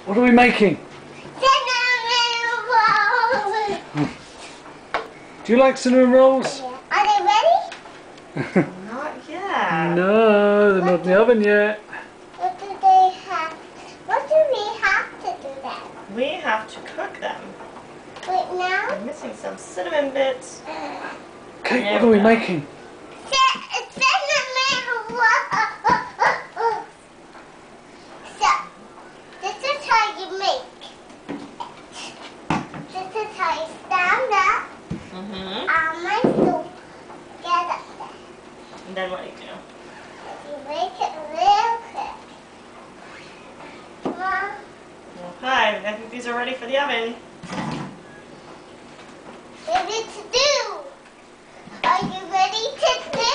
What are we making? Cinnamon rolls. Do you like cinnamon rolls? Yeah. Are they ready? Not yet. No, they're not in the oven yet. What do they have? What do we have to do then? We have to cook them. Wait, now? I'm missing some cinnamon bits. Kate, There what are we we go. making? Cinnamon rolls. So, this is how you make. This is how you stand up. My soup. Get up there. And then what do you do? You make it real quick. Mom, Okay, I think these are ready for the oven. ready to do. Are you ready to do?